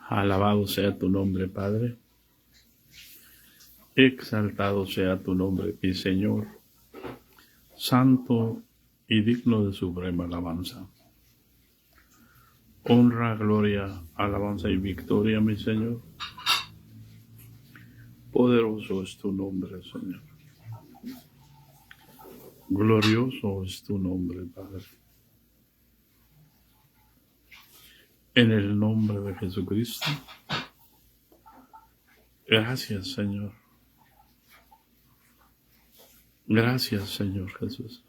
Alabado sea tu nombre, Padre. Exaltado sea tu nombre, mi Señor. Santo y digno de suprema alabanza. Honra, gloria, alabanza y victoria, mi Señor. Poderoso es tu nombre, Señor. Glorioso es tu nombre, Padre. En el nombre de Jesucristo. Gracias, Señor. Gracias, Señor Jesús.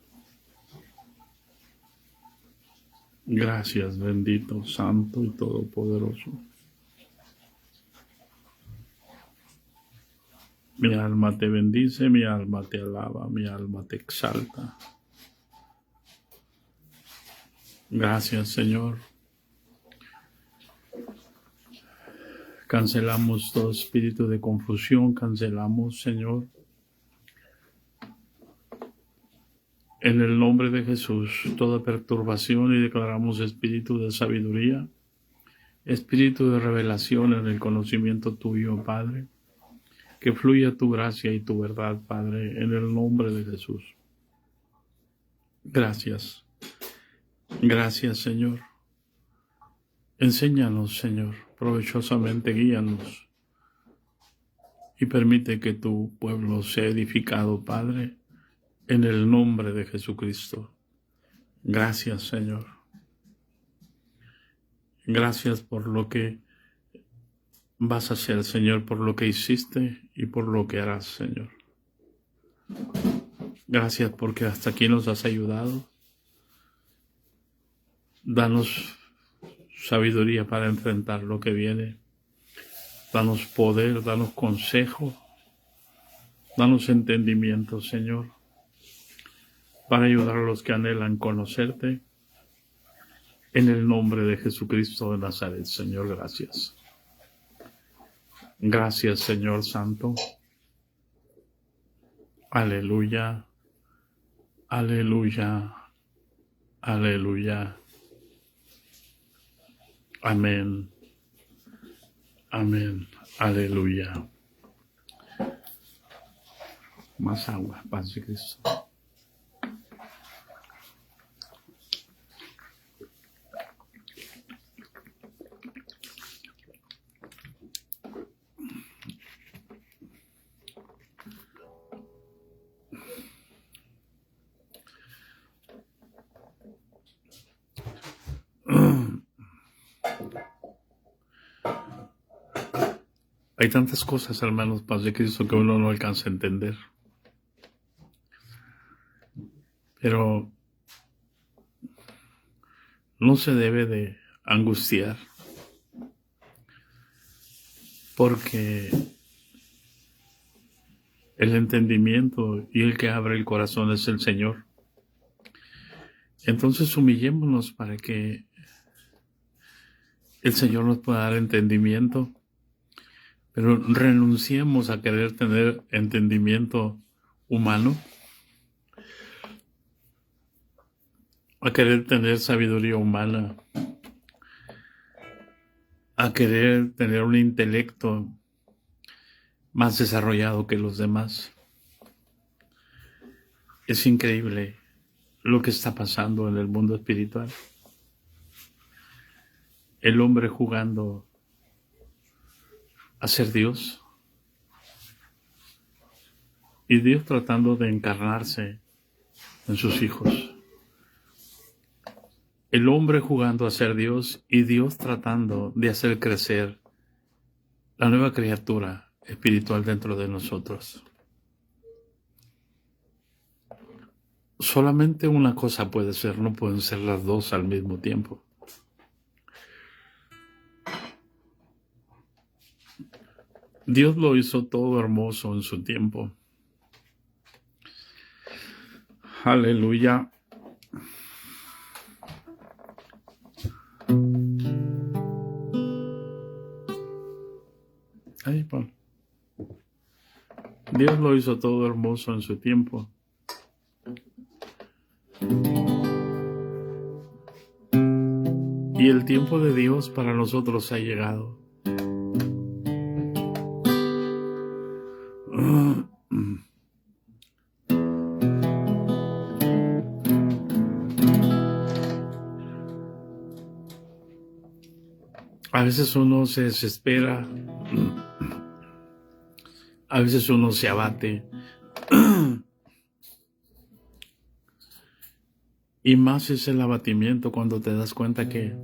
Gracias, bendito, santo y todopoderoso. Mi alma te bendice, mi alma te alaba, mi alma te exalta. Gracias, Señor. Cancelamos todo espíritu de confusión, cancelamos, Señor, en el nombre de Jesús, toda perturbación y declaramos espíritu de sabiduría, espíritu de revelación en el conocimiento tuyo, Padre, que fluya tu gracia y tu verdad, Padre, en el nombre de Jesús. Gracias. Gracias, Señor. Enséñanos, Señor, provechosamente guíanos y permite que tu pueblo sea edificado, Padre, en el nombre de Jesucristo. Gracias, Señor. Gracias por lo que vas a hacer, Señor, por lo que hiciste y por lo que harás, Señor. Gracias porque hasta aquí nos has ayudado. Danos sabiduría para enfrentar lo que viene. Danos poder, danos consejo, danos entendimiento, Señor, para ayudar a los que anhelan conocerte. En el nombre de Jesucristo de Nazaret, Señor, gracias. Gracias, Señor Santo. Aleluya, aleluya, aleluya. Amén, amén, aleluya. Más agua, paz de Cristo. Hay tantas cosas, hermanos, paz de Cristo, que uno no alcanza a entender. Pero no se debe de angustiar, porque el entendimiento y el que abre el corazón es el Señor. Entonces humillémonos para que el Señor nos pueda dar entendimiento, pero renunciemos a querer tener entendimiento humano, a querer tener sabiduría humana, a querer tener un intelecto más desarrollado que los demás. Es increíble lo que está pasando en el mundo espiritual. El hombre jugando a ser Dios y Dios tratando de encarnarse en sus hijos. El hombre jugando a ser Dios y Dios tratando de hacer crecer la nueva criatura espiritual dentro de nosotros. Solamente una cosa puede ser, no pueden ser las dos al mismo tiempo. Dios lo hizo todo hermoso en su tiempo. Aleluya. Ahí, Pablo. Dios lo hizo todo hermoso en su tiempo. Y el tiempo de Dios para nosotros ha llegado. A veces uno se desespera, a veces uno se abate, y más es el abatimiento cuando te das cuenta que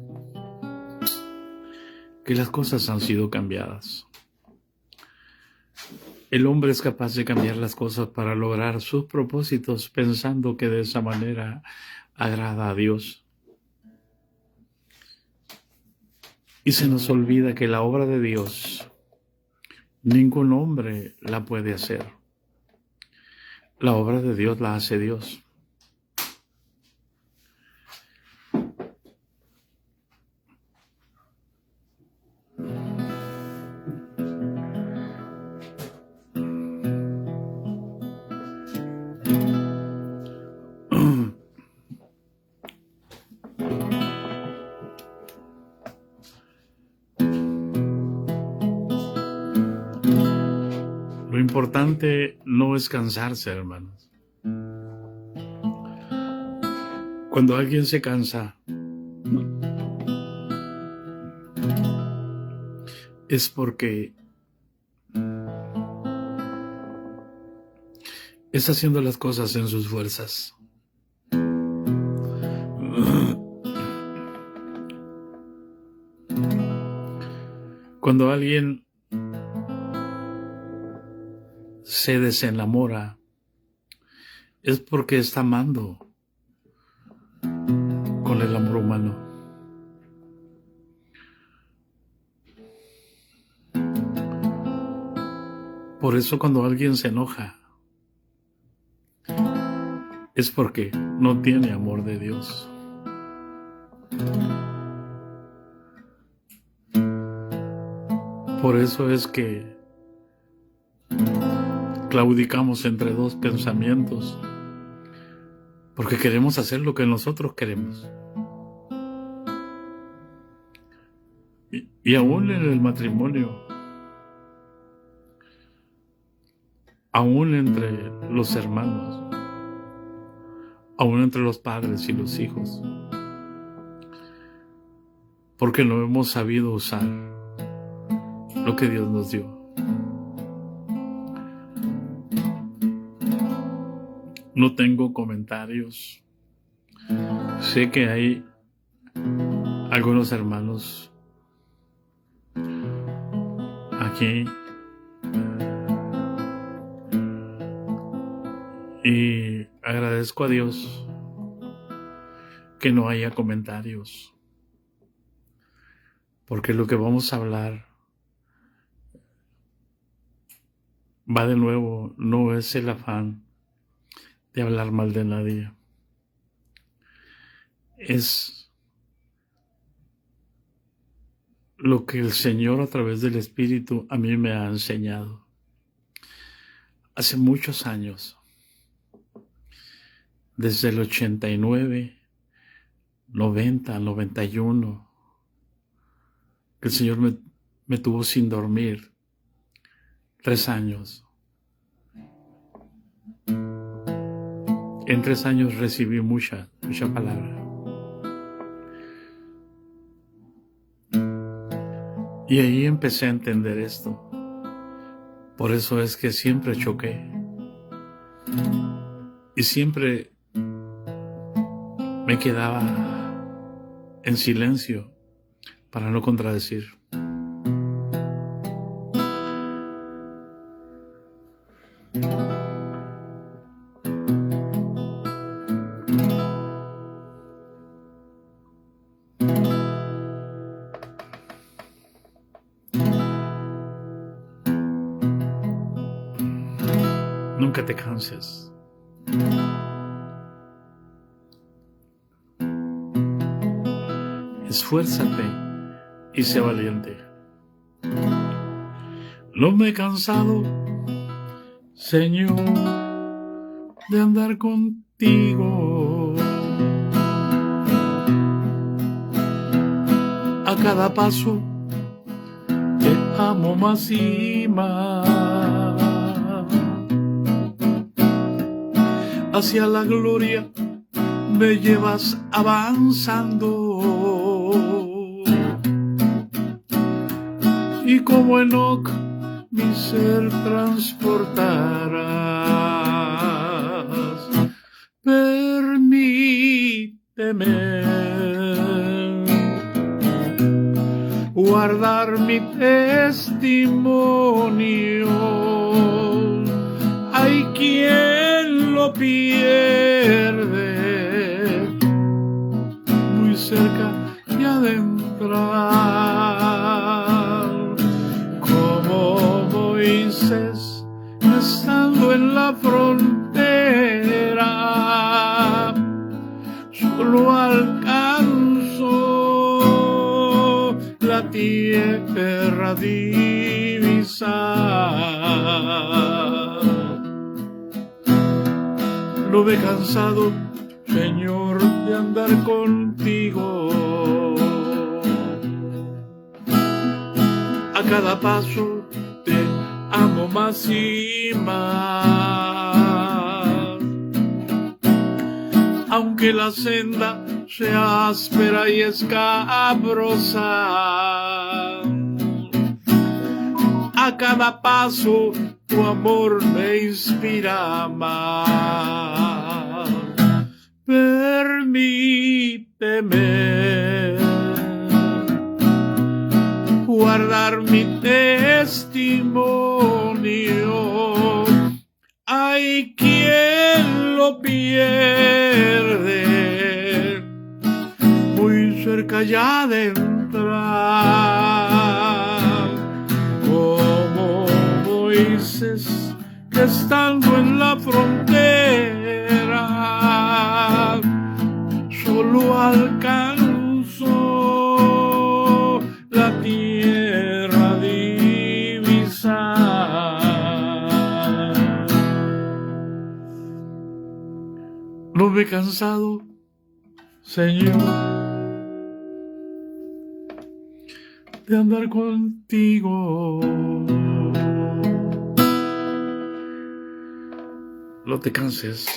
las cosas han sido cambiadas. El hombre es capaz de cambiar las cosas para lograr sus propósitos pensando que de esa manera agrada a Dios. Y se nos olvida que la obra de Dios, ningún hombre la puede hacer. La obra de Dios la hace Dios. Lo importante no es cansarse, hermanos. Cuando alguien se cansa, es porque está haciendo las cosas en sus fuerzas. Cuando alguien se desenamora, es porque está amando con el amor humano. Por eso cuando alguien se enoja, es porque no tiene amor de Dios. Por eso es que claudicamos entre dos pensamientos, porque queremos hacer lo que nosotros queremos. Y aún en el matrimonio, aún entre los hermanos, aún entre los padres y los hijos, porque no hemos sabido usar lo que Dios nos dio. No tengo comentarios. Sé que hay algunos hermanos aquí y agradezco a Dios que no haya comentarios, porque lo que vamos a hablar va de nuevo, no es el afán de hablar mal de nadie, es lo que el Señor a través del Espíritu a mí me ha enseñado. Hace muchos años, desde el 89, 90, 91, que el Señor me tuvo sin dormir 3 años. En 3 años recibí mucha palabra. Y ahí empecé a entender esto. Por eso es que siempre choqué. Y siempre me quedaba en silencio para no contradecir. Nunca te canses. Esfuérzate y sé valiente. No me he cansado, Señor, de andar contigo. A cada paso te amo más y más. Hacia la gloria me llevas avanzando. como Enoc mi ser transportarás. Permíteme guardar mi testimonio. Hay quien lo pierde muy cerca ya de entrar, como Moisés estando en la frontera, solo alcanzó la tierra divisar. No me he cansado, Señor, de andar contigo. A cada paso te amo más y más. Aunque la senda sea áspera y escabrosa, a cada paso tu amor me inspira más. Permíteme guardar mi testimonio. Hay quien lo pierde muy cerca ya de entrar, como Moisés que estando en la frontera solo alcanzó la tierra divisar. No me he cansado, Señor, de andar contigo. No te canses,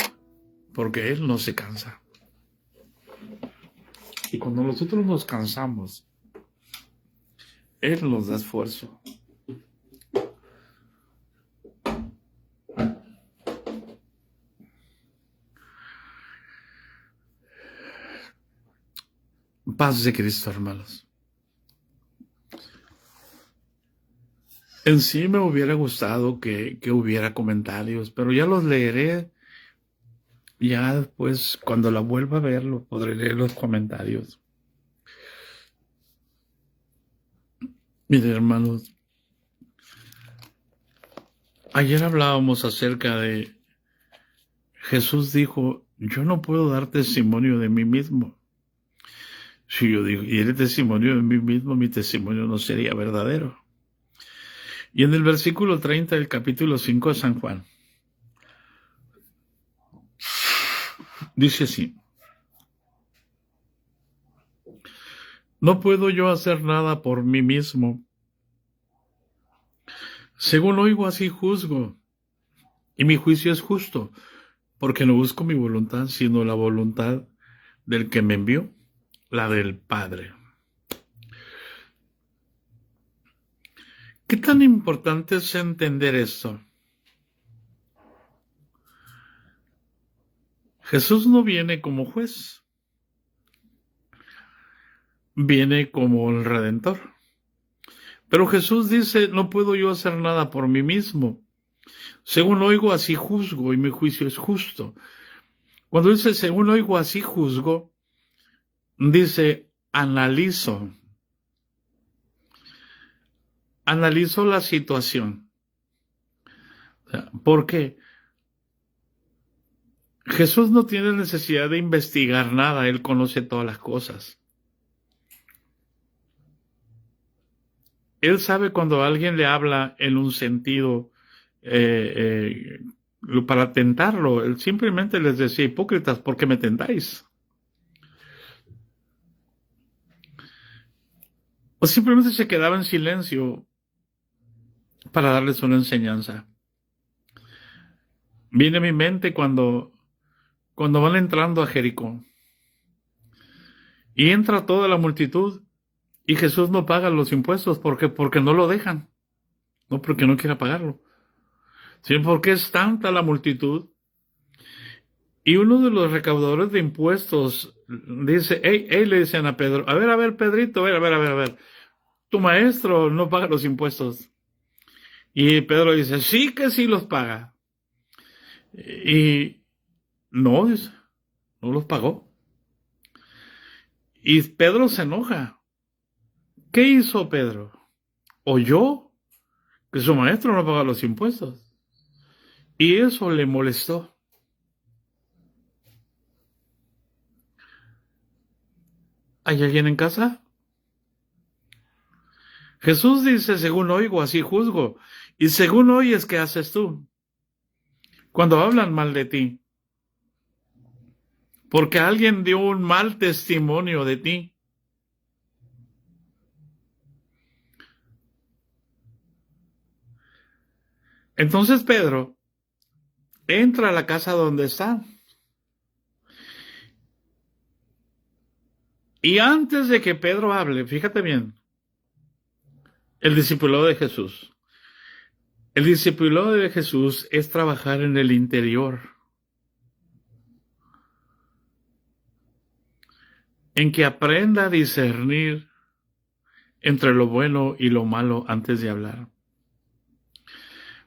porque Él no se cansa. Y cuando nosotros nos cansamos, Él nos da esfuerzo. Paz de Cristo, hermanos. En sí me hubiera gustado que hubiera comentarios, pero ya los leeré. Ya después, cuando la vuelva a ver, podré leer los comentarios. Miren, hermanos, ayer hablábamos acerca de Jesús dijo, yo no puedo dar testimonio de mí mismo. Si yo digo, y el testimonio de mí mismo, mi testimonio no sería verdadero. Y en el versículo 30 del capítulo 5 de San Juan, dice así, no puedo yo hacer nada por mí mismo. Según oigo, así juzgo, y mi juicio es justo, porque no busco mi voluntad, sino la voluntad del que me envió, la del Padre. ¿Qué tan importante es entender esto? Jesús no viene como juez, viene como el Redentor. Pero Jesús dice, no puedo yo hacer nada por mí mismo. Según oigo, así juzgo, y mi juicio es justo. Cuando dice, según oigo, así juzgo, dice, analizo la situación. ¿Por qué? Jesús no tiene necesidad de investigar nada, Él conoce todas las cosas. Él sabe cuando alguien le habla en un sentido para tentarlo. Él simplemente les decía, hipócritas, ¿por qué me tentáis? O simplemente se quedaba en silencio para darles una enseñanza. Viene a mi mente cuando van entrando a Jericó y entra toda la multitud Y Jesús no paga los impuestos porque no lo dejan, no porque no quiera pagarlo, sino porque es tanta la multitud. Y uno de los recaudadores de impuestos dice, le dicen a Pedro, a ver, Pedrito, a ver, tu maestro no paga los impuestos. Y Pedro dice, sí que sí los paga. Y no, dice, no los pagó. Y Pedro se enoja. ¿Qué hizo Pedro? Oyó que su maestro no paga los impuestos. Y eso le molestó. ¿Hay alguien en casa? Jesús dice, según oigo, así juzgo. Y según oyes, ¿qué haces tú? Cuando hablan mal de ti. Porque alguien dio un mal testimonio de ti. Entonces Pedro entra a la casa donde está. Y antes de que Pedro hable, fíjate bien, el discipulado de Jesús. El discipulado de Jesús es trabajar en el interior, en que aprenda a discernir entre lo bueno y lo malo antes de hablar.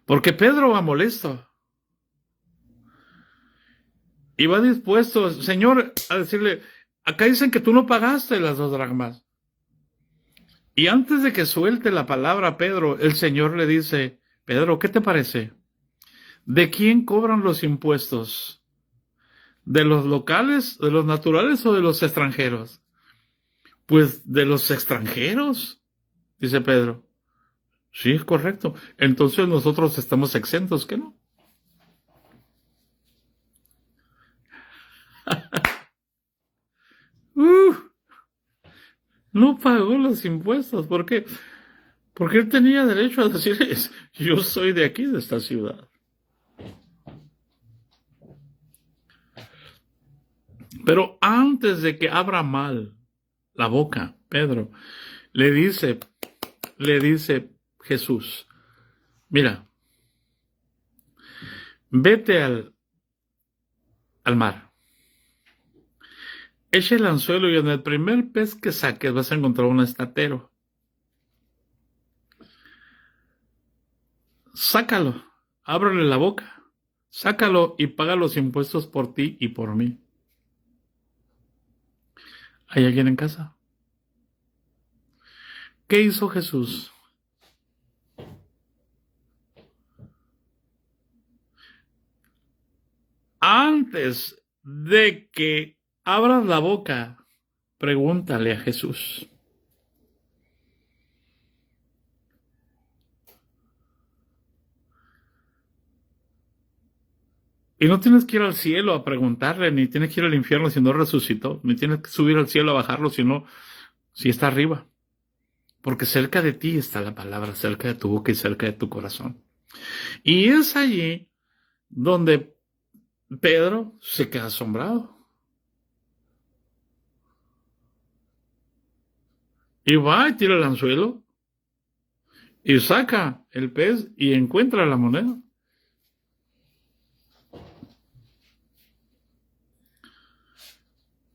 Porque Pedro va molesto. Y va dispuesto, Señor, a decirle, acá dicen que tú no pagaste las 2 dracmas. Y antes de que suelte la palabra a Pedro, el Señor le dice, Pedro, ¿qué te parece? ¿De quién cobran los impuestos? ¿De los locales, de los naturales o de los extranjeros? Pues de los extranjeros, dice Pedro. Sí, es correcto. Entonces nosotros estamos exentos, ¿qué no? No pagó los impuestos. ¿Por qué? Porque él tenía derecho a decirles, yo soy de aquí, de esta ciudad. Pero antes de que abra mal la boca, Pedro, le dice Jesús, mira, vete al mar, echa el anzuelo y en el primer pez que saques vas a encontrar un estatero. Sácalo, ábrele la boca, sácalo y paga los impuestos por ti y por mí. ¿Hay alguien en casa? ¿Qué hizo Jesús? Antes de que abras la boca, pregúntale a Jesús. Y no tienes que ir al cielo a preguntarle, ni tienes que ir al infierno si no resucitó, ni tienes que subir al cielo a bajarlo si está arriba. Porque cerca de ti está la palabra, cerca de tu boca y cerca de tu corazón. Y es allí donde Pedro se queda asombrado. Y va y tira el anzuelo y saca el pez y encuentra la moneda.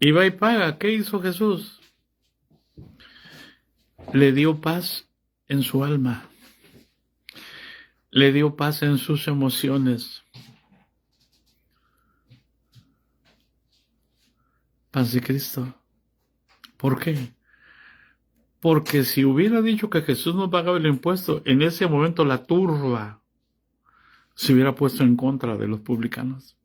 Y va y paga. ¿Qué hizo Jesús? Le dio paz en su alma. Le dio paz en sus emociones. Paz de Cristo. ¿Por qué? Porque si hubiera dicho que Jesús no pagaba el impuesto, en ese momento la turba se hubiera puesto en contra de los publicanos.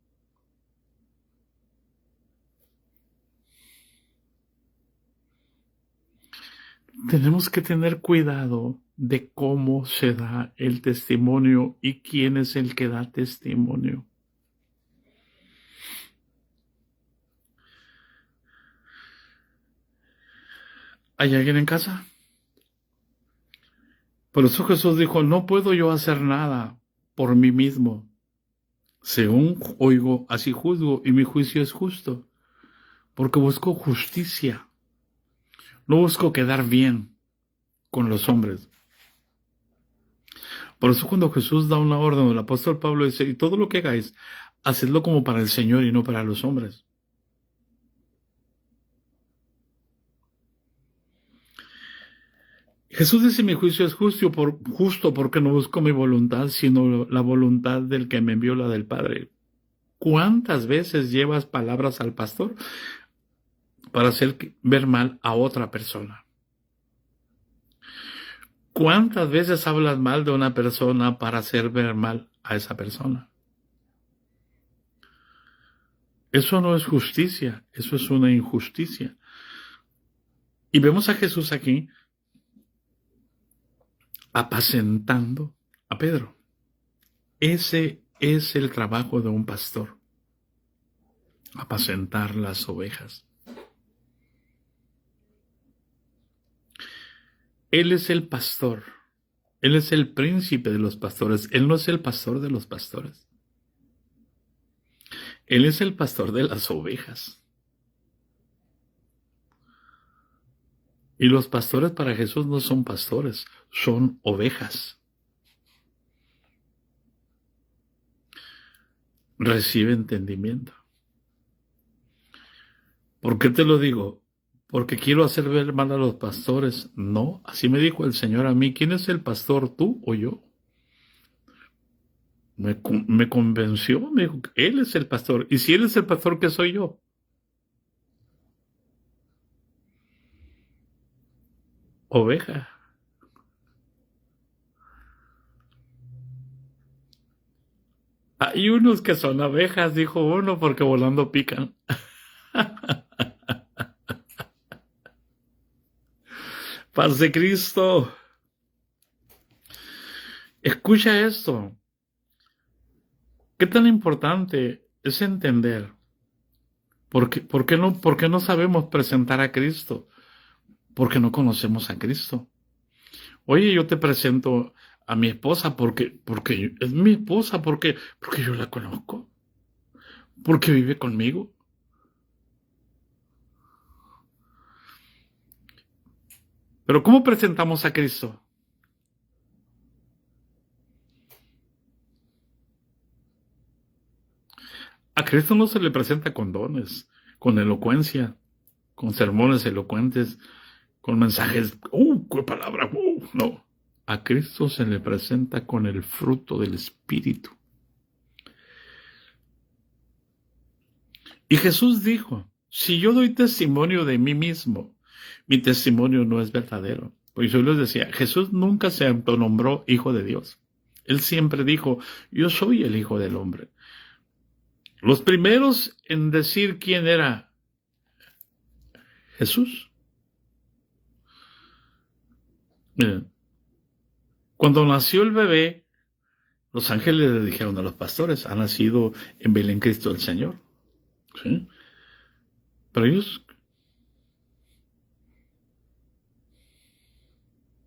Tenemos que tener cuidado de cómo se da el testimonio y quién es el que da testimonio. ¿Hay alguien en casa? Por eso Jesús dijo, no puedo yo hacer nada por mí mismo. Según oigo, así juzgo, y mi juicio es justo, porque busco justicia. No busco quedar bien con los hombres. Por eso cuando Jesús da una orden, el apóstol Pablo dice, y todo lo que hagáis, hacedlo como para el Señor y no para los hombres. Jesús dice, mi juicio es justo porque no busco mi voluntad, sino la voluntad del que me envió, la del Padre. ¿Cuántas veces llevas palabras al pastor para hacer ver mal a otra persona? ¿Cuántas veces hablas mal de una persona para hacer ver mal a esa persona? Eso no es justicia, eso es una injusticia. Y vemos a Jesús aquí apacentando a Pedro. Ese es el trabajo de un pastor, apacentar las ovejas. Él es el pastor, Él es el príncipe de los pastores, Él no es el pastor de los pastores. Él es el pastor de las ovejas. Y los pastores para Jesús no son pastores, son ovejas. Recibe entendimiento. ¿Por qué te lo digo? ¿Porque quiero hacer ver mal a los pastores? No, así me dijo el Señor a mí. ¿Quién es el pastor, tú o yo? Me convenció, me dijo, Él es el pastor. Y si Él es el pastor, ¿qué soy yo? Oveja. Hay unos que son abejas, dijo uno, porque volando pican. Paz de Cristo. Escucha esto. ¿Qué tan importante es entender por qué no sabemos presentar a Cristo? Porque no conocemos a Cristo. Oye, yo te presento a mi esposa porque es mi esposa, porque yo la conozco, porque vive conmigo. Pero ¿cómo presentamos a Cristo? A Cristo no se le presenta con dones, con elocuencia, con sermones elocuentes, con mensajes, qué palabra, no. A Cristo se le presenta con el fruto del Espíritu. Y Jesús dijo, si yo doy testimonio de mí mismo, mi testimonio no es verdadero. Pues yo les decía, Jesús nunca se autonombró Hijo de Dios. Él siempre dijo, yo soy el Hijo del Hombre. Los primeros en decir quién era Jesús. Miren, cuando nació el bebé, los ángeles le dijeron a los pastores, ha nacido en Belén Cristo el Señor. ¿Sí? Pero ellos,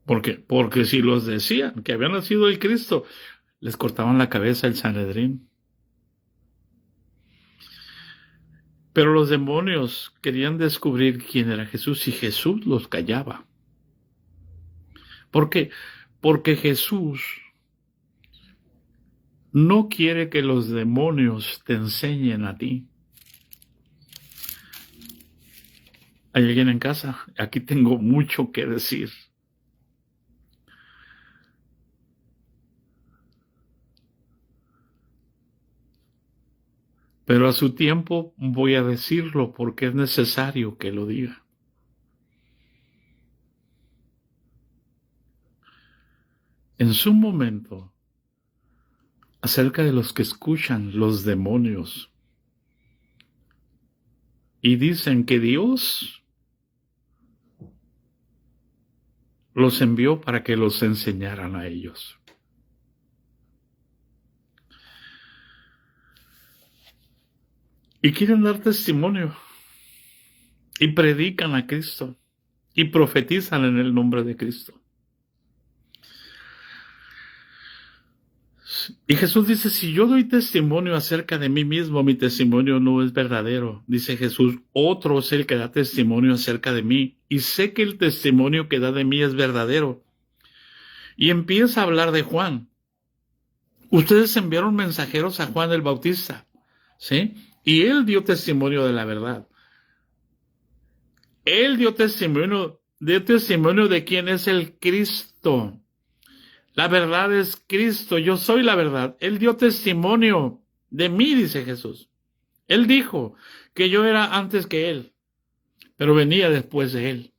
¿por qué? Porque si los decían que había nacido el Cristo, les cortaban la cabeza el Sanedrín. Pero los demonios querían descubrir quién era Jesús y Jesús los callaba. ¿Por qué? Porque Jesús no quiere que los demonios te enseñen a ti. ¿Hay alguien en casa? Aquí tengo mucho que decir. Pero a su tiempo voy a decirlo porque es necesario que lo diga. En su momento, acerca de los que escuchan los demonios y dicen que Dios los envió para que los enseñaran a ellos. Y quieren dar testimonio y predican a Cristo y profetizan en el nombre de Cristo. Y Jesús dice, si yo doy testimonio acerca de mí mismo, mi testimonio no es verdadero. Dice Jesús, otro es el que da testimonio acerca de mí, y sé que el testimonio que da de mí es verdadero. Y empieza a hablar de Juan. Ustedes enviaron mensajeros a Juan el Bautista, ¿sí? Y él dio testimonio de la verdad. Él dio testimonio de quién es el Cristo. La verdad es Cristo, yo soy la verdad. Él dio testimonio de mí, dice Jesús. Él dijo que yo era antes que él, pero venía después de él.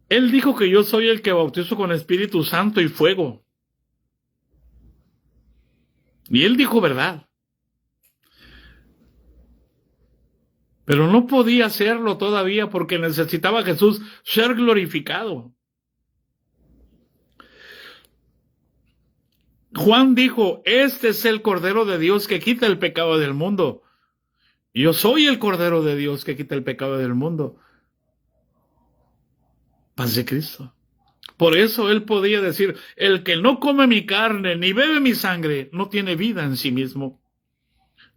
Él dijo que yo soy el que bautizo con Espíritu Santo y fuego. Y él dijo verdad. Pero no podía hacerlo todavía porque necesitaba Jesús ser glorificado. Juan dijo, este es el Cordero de Dios que quita el pecado del mundo. Yo soy el Cordero de Dios que quita el pecado del mundo. Paz de Cristo. Por eso él podía decir, el que no come mi carne ni bebe mi sangre no tiene vida en sí mismo.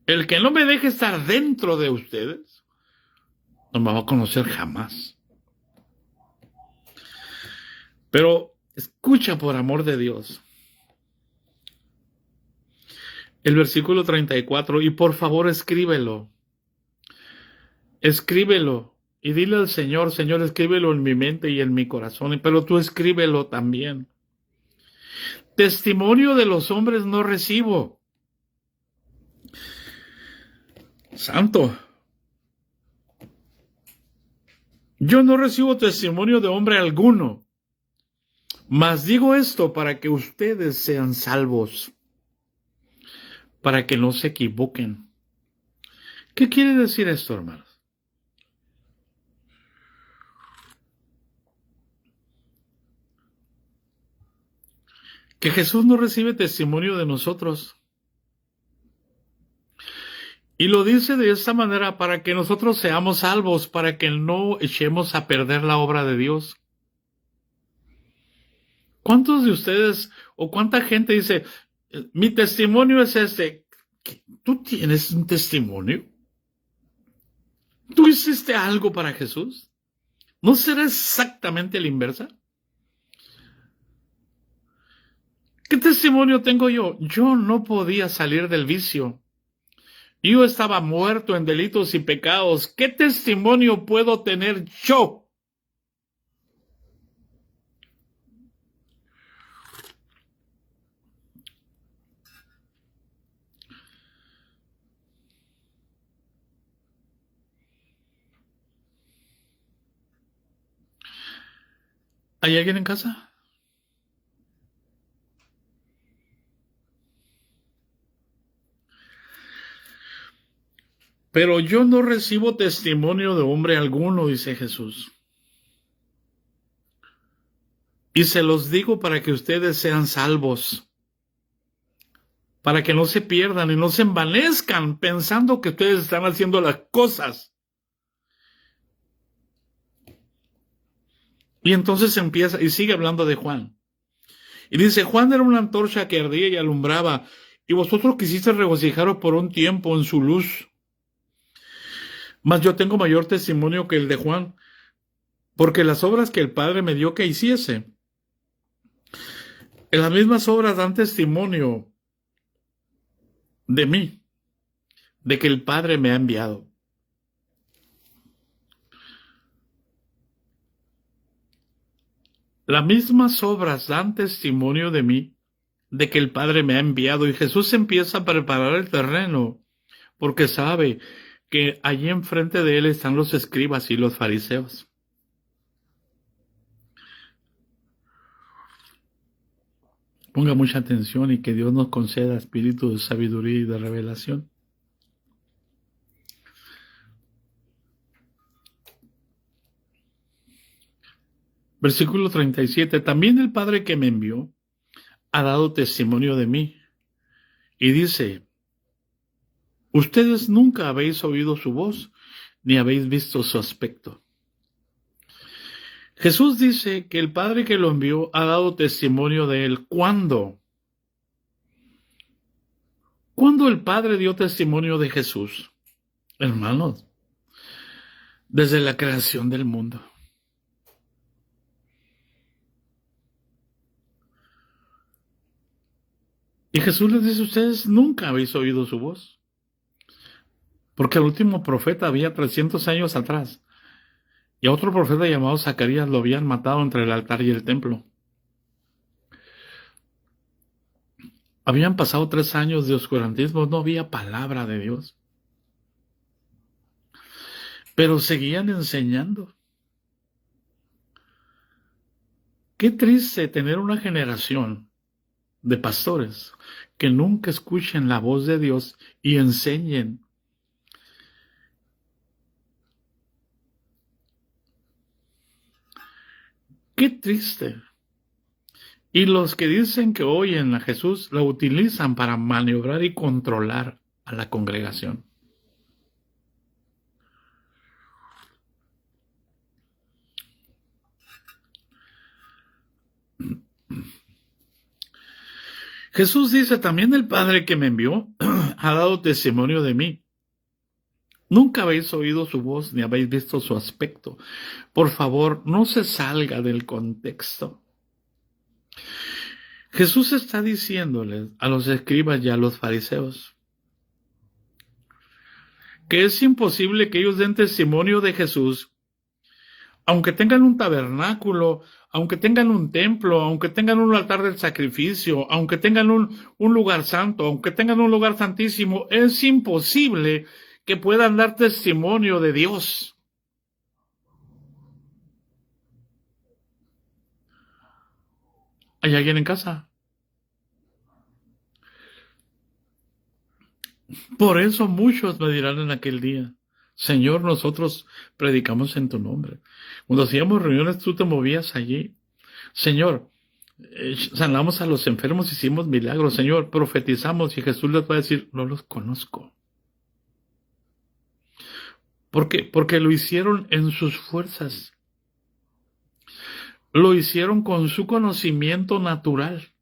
El que no me deje estar dentro de ustedes no me va a conocer jamás. Pero escucha por amor de Dios. El versículo 34, y por favor escríbelo. Escríbelo. Y dile al Señor, Señor, escríbelo en mi mente y en mi corazón, pero tú escríbelo también. Testimonio de los hombres no recibo. Santo. Yo no recibo testimonio de hombre alguno, mas digo esto para que ustedes sean salvos, para que no se equivoquen. ¿Qué quiere decir esto, hermanos? Que Jesús no recibe testimonio de nosotros. Y lo dice de esta manera para que nosotros seamos salvos, para que no echemos a perder la obra de Dios. ¿Cuántos de ustedes o cuánta gente dice, mi testimonio es este? ¿Tú tienes un testimonio? ¿Tú hiciste algo para Jesús? ¿No será exactamente la inversa? ¿Qué testimonio tengo yo? Yo no podía salir del vicio. Yo estaba muerto en delitos y pecados. ¿Qué testimonio puedo tener yo? ¿Hay alguien en casa? Pero yo no recibo testimonio de hombre alguno, dice Jesús. Y se los digo para que ustedes sean salvos, para que no se pierdan y no se envanezcan pensando que ustedes están haciendo las cosas. Y entonces empieza y sigue hablando de Juan. Y dice, Juan era una antorcha que ardía y alumbraba, y vosotros quisisteis regocijaros por un tiempo en su luz. Mas yo tengo mayor testimonio que el de Juan, porque las obras que el Padre me dio que hiciese, en las mismas obras dan testimonio de mí, de que el Padre me ha enviado. Las mismas obras dan testimonio de mí, de que el Padre me ha enviado. Y Jesús empieza a preparar el terreno, porque sabe que allí enfrente de él están los escribas y los fariseos. Ponga mucha atención y que Dios nos conceda espíritu de sabiduría y de revelación. Versículo 37. También el Padre que me envió ha dado testimonio de mí. Y dice, ustedes nunca habéis oído su voz, ni habéis visto su aspecto. Jesús dice que el Padre que lo envió ha dado testimonio de él. ¿Cuándo? ¿Cuándo el Padre dio testimonio de Jesús? Hermanos, desde la creación del mundo. Y Jesús les dice, ustedes nunca habéis oído su voz. Porque el último profeta había 300 años atrás. Y a otro profeta llamado Zacarías lo habían matado entre el altar y el templo. Habían pasado 3 años de oscurantismo, no había palabra de Dios. Pero seguían enseñando. Qué triste tener una generación de pastores que nunca escuchen la voz de Dios y enseñen. Qué triste. Y los que dicen que oyen a Jesús lo utilizan para maniobrar y controlar a la congregación. Jesús dice, también el Padre que me envió ha dado testimonio de mí. Nunca habéis oído su voz ni habéis visto su aspecto. Por favor, no se salga del contexto. Jesús está diciéndoles a los escribas y a los fariseos que es imposible que ellos den testimonio de Jesús, aunque tengan un tabernáculo, aunque tengan un templo, aunque tengan un altar del sacrificio, aunque tengan un lugar santo, aunque tengan un lugar santísimo, es imposible que puedan dar testimonio de Dios. ¿Hay alguien en casa? Por eso muchos me dirán en aquel día, Señor, nosotros predicamos en tu nombre. Cuando hacíamos reuniones, tú te movías allí. Señor, sanamos a los enfermos, hicimos milagros. Señor, profetizamos y Jesús les va a decir, no los conozco. ¿Por qué? Porque lo hicieron en sus fuerzas. Lo hicieron con su conocimiento natural.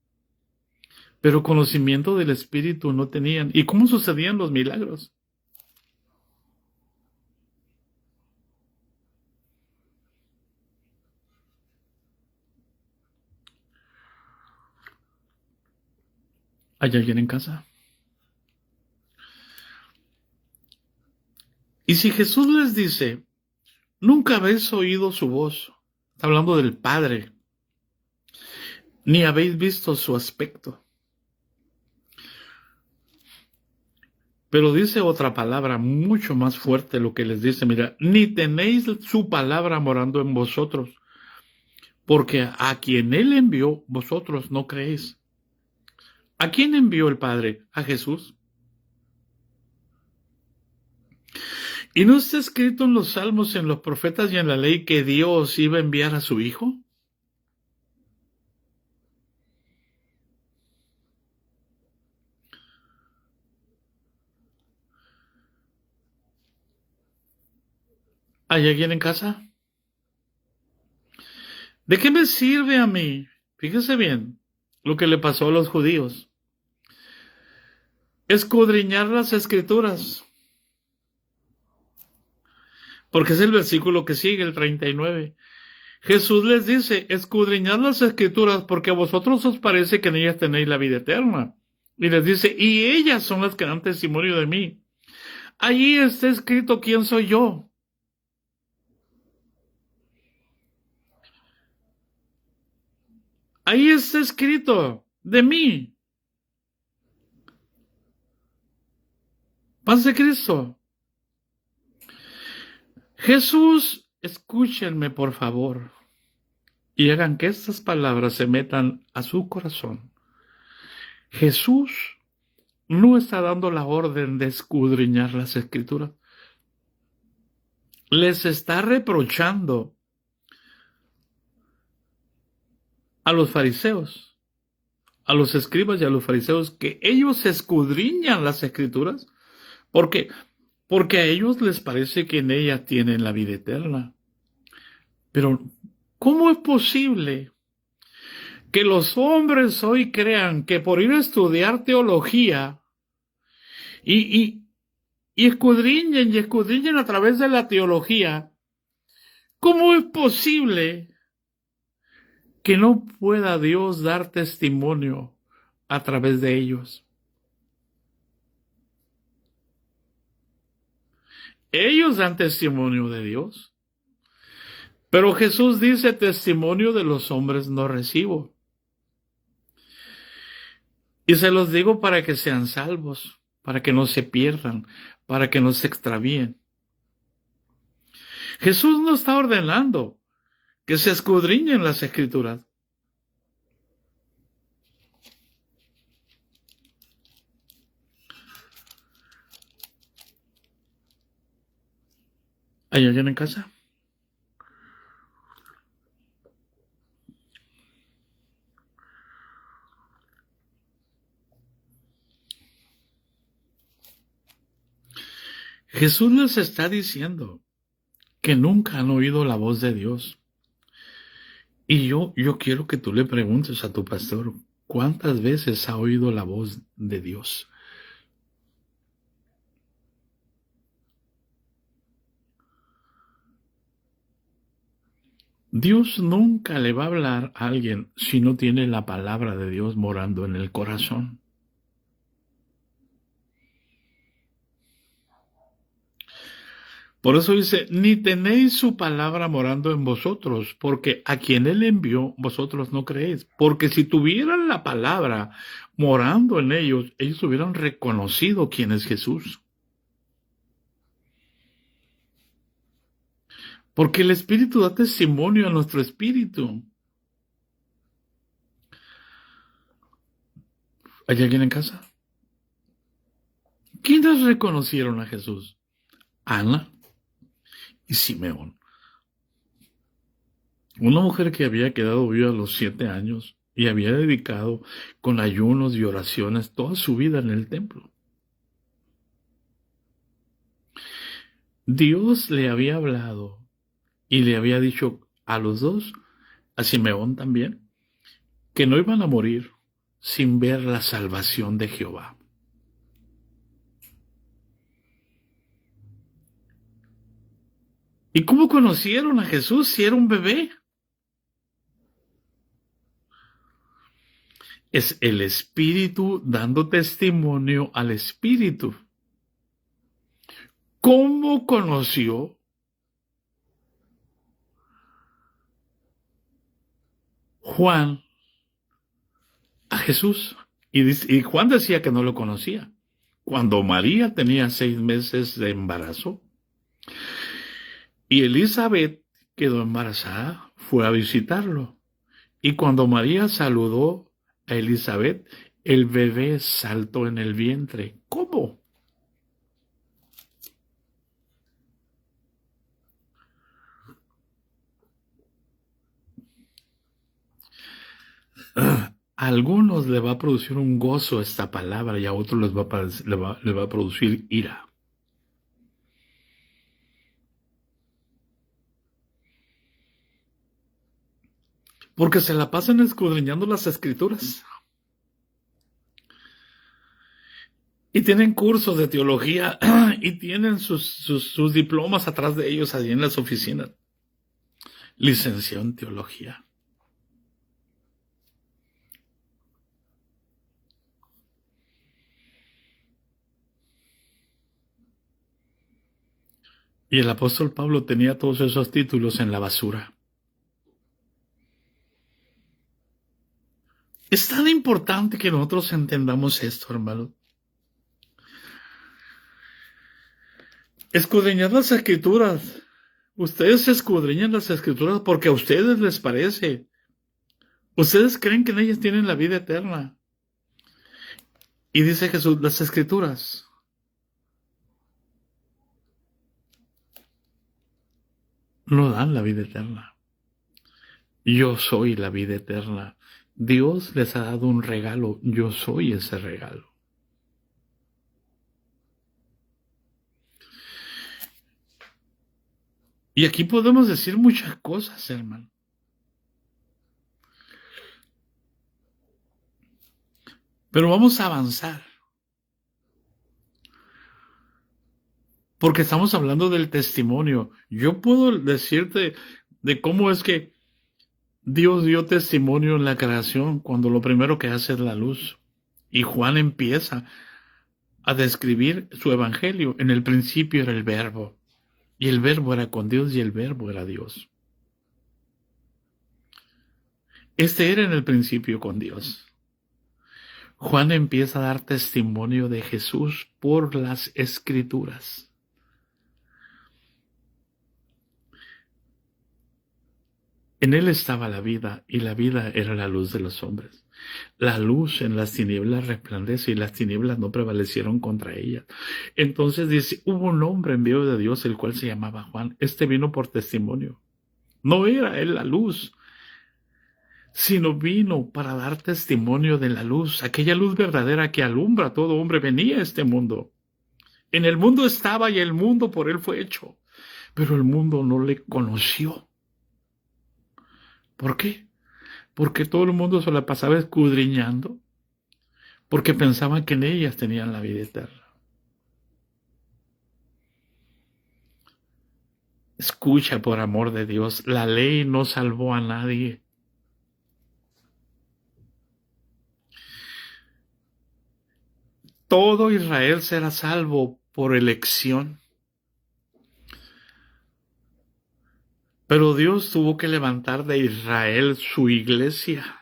Pero conocimiento del Espíritu no tenían. ¿Y cómo sucedían los milagros? ¿Hay alguien en casa? Y si Jesús les dice, nunca habéis oído su voz, está hablando del Padre, ni habéis visto su aspecto. Pero dice otra palabra mucho más fuerte lo que les dice, mira, ni tenéis su palabra morando en vosotros, porque a quien Él envió, vosotros no creéis. ¿A quién envió el Padre? A Jesús. ¿Y no está escrito en los Salmos, en los profetas y en la ley que Dios iba a enviar a su Hijo? ¿Hay alguien en casa? ¿De qué me sirve a mí? Fíjese bien lo que le pasó a los judíos. Escudriñar las Escrituras. Porque es el versículo que sigue, el 39. Jesús les dice, escudriñad las Escrituras porque a vosotros os parece que en ellas tenéis la vida eterna. Y les dice, y ellas son las que dan testimonio de mí. Allí está escrito quién soy yo. Ahí está escrito de mí. Paz de Cristo. Jesús, escúchenme por favor y hagan que estas palabras se metan a su corazón. Jesús no está dando la orden de escudriñar las Escrituras. Les está reprochando a los fariseos, a los escribas y a los fariseos que ellos escudriñan las Escrituras. ¿Por qué? Porque a ellos les parece que en ellas tienen la vida eterna. Pero ¿Cómo es posible que los hombres hoy crean que por ir a estudiar teología y escudriñen a través de la teología, cómo es posible que no pueda Dios dar testimonio a través de ellos? Ellos dan testimonio de Dios, pero Jesús dice: testimonio de los hombres no recibo. Y se los digo para que sean salvos, para que no se pierdan, para que no se extravíen. Jesús no está ordenando que se escudriñen las Escrituras. ¿Hay alguien en casa? Jesús les está diciendo que nunca han oído la voz de Dios. Y yo quiero que tú le preguntes a tu pastor, ¿cuántas veces ha oído la voz de Dios? Dios nunca le va a hablar a alguien si no tiene la palabra de Dios morando en el corazón. Por eso dice: ni tenéis su palabra morando en vosotros, porque a quien Él envió, vosotros no creéis. Porque si tuvieran la palabra morando en ellos, ellos hubieran reconocido quién es Jesús. Porque el Espíritu da testimonio a nuestro espíritu. ¿Hay alguien en casa? ¿Quiénes reconocieron a Jesús? Ana y Simeón. Una mujer que había quedado viuda a los 7 años y había dedicado con ayunos y oraciones toda su vida en el templo. Dios le había hablado y le había dicho a los dos, a Simeón también, que no iban a morir sin ver la salvación de Jehová. ¿Y cómo conocieron a Jesús si era un bebé? Es el Espíritu dando testimonio al Espíritu. ¿Cómo conoció Juan a Jesús? Y Juan decía que no lo conocía. Cuando María tenía 6 meses de embarazo y Elizabeth quedó embarazada, fue a visitarlo. Y cuando María saludó a Elizabeth, el bebé saltó en el vientre. ¿Cómo? A algunos le va a producir un gozo esta palabra y a otros le va a producir ira. Porque se la pasan escudriñando las Escrituras. Y tienen cursos de teología y tienen sus diplomas atrás de ellos allí en las oficinas. Licenciado en teología. Y el apóstol Pablo tenía todos esos títulos en la basura. Es tan importante que nosotros entendamos esto, hermano. Escudriñar las Escrituras. Ustedes escudriñan las Escrituras porque a ustedes les parece. Ustedes creen que en ellas tienen la vida eterna. Y dice Jesús, las Escrituras no dan la vida eterna. Yo soy la vida eterna. Dios les ha dado un regalo. Yo soy ese regalo. Y aquí podemos decir muchas cosas, hermano. Pero vamos a avanzar, porque estamos hablando del testimonio. Yo puedo decirte de cómo es que Dios dio testimonio en la creación cuando lo primero que hace es la luz. Y Juan empieza a describir su evangelio. En el principio era el Verbo, y el Verbo era con Dios, y el Verbo era Dios. Este era en el principio con Dios. Juan empieza a dar testimonio de Jesús por las Escrituras. En él estaba la vida, y la vida era la luz de los hombres. La luz en las tinieblas resplandece, y las tinieblas no prevalecieron contra ella. Entonces dice, hubo un hombre enviado de Dios, el cual se llamaba Juan. Este vino por testimonio. No era él la luz, sino vino para dar testimonio de la luz, aquella luz verdadera que alumbra a todo hombre. Venía a este mundo. En el mundo estaba, y el mundo por él fue hecho, pero el mundo no le conoció. ¿Por qué? Porque todo el mundo se la pasaba escudriñando, porque pensaban que en ellas tenían la vida eterna. Escucha, por amor de Dios, la ley no salvó a nadie. Todo Israel será salvo por elección. Pero Dios tuvo que levantar de Israel su iglesia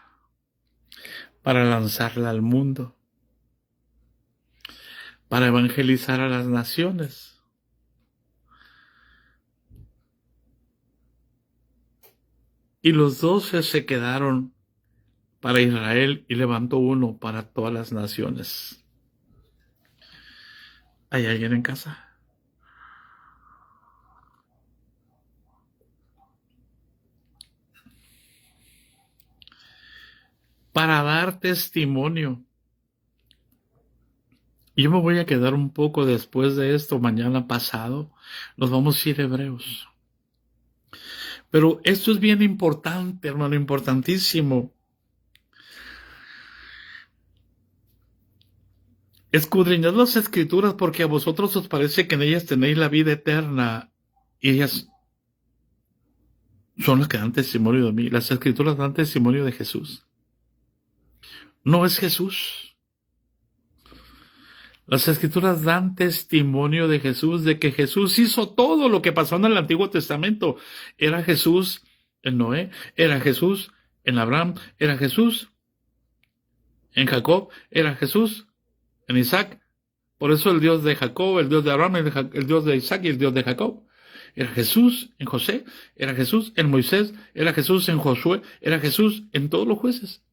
para lanzarla al mundo, para evangelizar a las naciones. Y los 12 se quedaron para Israel, y levantó uno para todas las naciones. ¿Hay alguien en casa? Para dar testimonio. Yo me voy a quedar un poco después de esto, mañana pasado. Nos vamos a ir a Hebreos. Pero esto es bien importante, hermano, importantísimo. Escudriñad las Escrituras, porque a vosotros os parece que en ellas tenéis la vida eterna, y ellas son las que dan testimonio de mí. Las Escrituras dan testimonio de Jesús. No es Jesús. Las Escrituras dan testimonio de Jesús, de que Jesús hizo todo lo que pasó en el Antiguo Testamento. Era Jesús en Noé, era Jesús en Abraham, era Jesús en Jacob, era Jesús en Isaac. Por eso el Dios de Jacob, el Dios de Abraham, el Dios de Isaac y el Dios de Jacob. Era Jesús en José, era Jesús en Moisés, era Jesús en Josué, era Jesús en todos los jueces.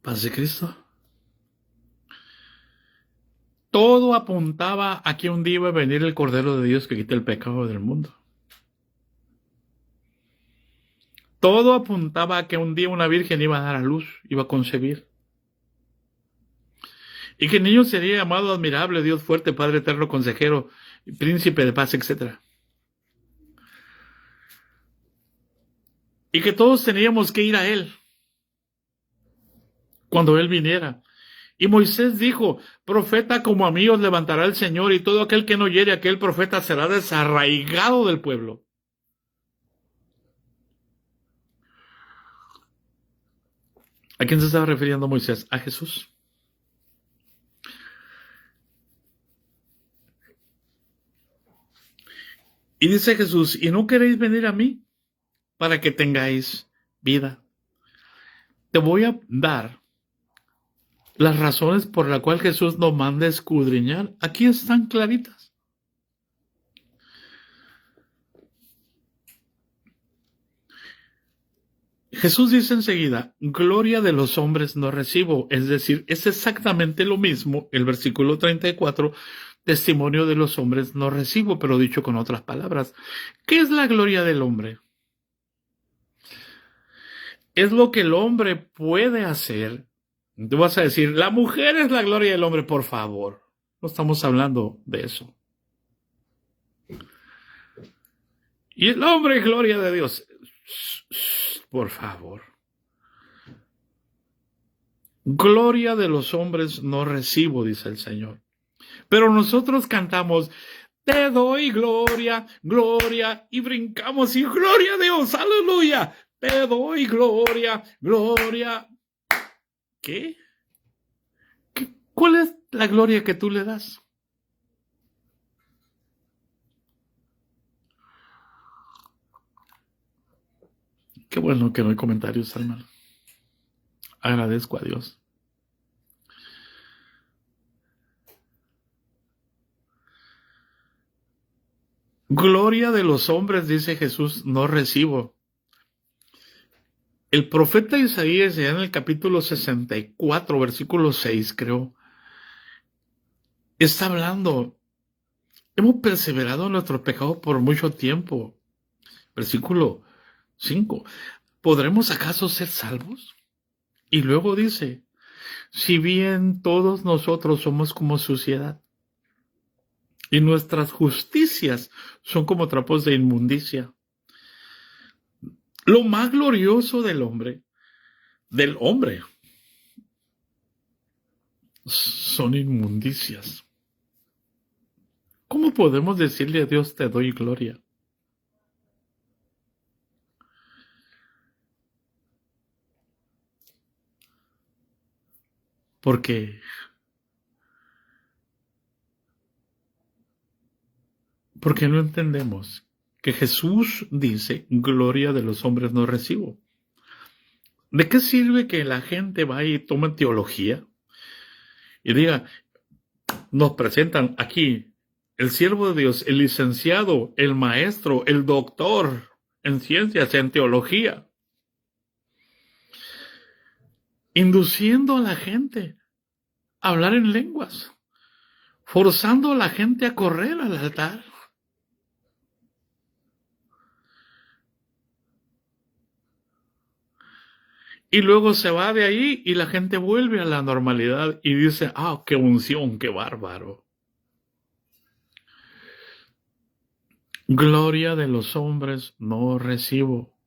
Paz de Cristo. Todo apuntaba a que un día iba a venir el Cordero de Dios que quita el pecado del mundo. Todo apuntaba a que un día una virgen iba a dar a luz, iba a concebir. Y que el niño sería llamado admirable, Dios fuerte, Padre eterno, consejero, príncipe de paz, etc. Y que todos teníamos que ir a él cuando él viniera. Y Moisés dijo, profeta como a mí os levantará el Señor, y todo aquel que no oyere a aquel profeta será desarraigado del pueblo. ¿A quién se estaba refiriendo Moisés? A Jesús. Y dice Jesús, ¿y no queréis venir a mí para que tengáis vida? Te voy a dar las razones por las cuales Jesús nos manda a escudriñar. Aquí están claritas. Jesús dice enseguida, gloria de los hombres no recibo. Es decir, es exactamente lo mismo, el versículo 34, testimonio de los hombres no recibo, pero dicho con otras palabras. ¿Qué es la gloria del hombre? Es lo que el hombre puede hacer. Tú vas a decir, la mujer es la gloria del hombre, por favor. No estamos hablando de eso. Y el hombre, gloria de Dios. Por favor. Gloria de los hombres no recibo, dice el Señor. Pero nosotros cantamos, te doy gloria, gloria, y brincamos y gloria a Dios, aleluya. Te doy gloria, gloria. ¿Qué? ¿Cuál es la gloria que tú le das? Qué bueno que no hay comentarios, hermano. Agradezco a Dios. Gloria de los hombres, dice Jesús, no recibo. El profeta Isaías, ya en el capítulo 64, versículo 6, creo, está hablando. Hemos perseverado en nuestro pecado por mucho tiempo. Versículo 5. ¿Podremos acaso ser salvos? Y luego dice, si bien todos nosotros somos como suciedad, y nuestras justicias son como trapos de inmundicia. Lo más glorioso del hombre, son inmundicias. ¿Cómo podemos decirle a Dios, te doy gloria? Porque no entendemos que Jesús dice, gloria de los hombres no recibo. ¿De qué sirve que la gente vaya y tome teología y diga, nos presentan aquí el siervo de Dios, el licenciado, el maestro, el doctor en ciencias, en teología, induciendo a la gente a hablar en lenguas, forzando a la gente a correr al altar? Y luego se va de ahí y la gente vuelve a la normalidad y dice, qué unción, qué bárbaro. Gloria de los hombres no recibo.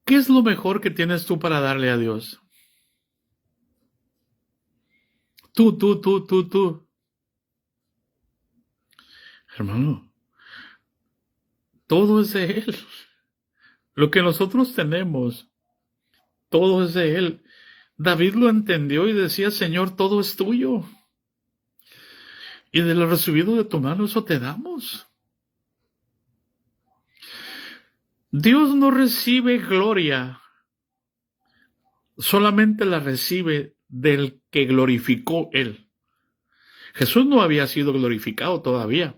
¿Qué es lo mejor que tienes tú para darle a Dios? Tú. Hermano, todo es de Él. Lo que nosotros tenemos, todo es de Él. David lo entendió y decía, Señor, todo es tuyo. Y de lo recibido de tu mano, eso te damos. Dios no recibe gloria, solamente la recibe del que glorificó Él. Jesús no había sido glorificado todavía.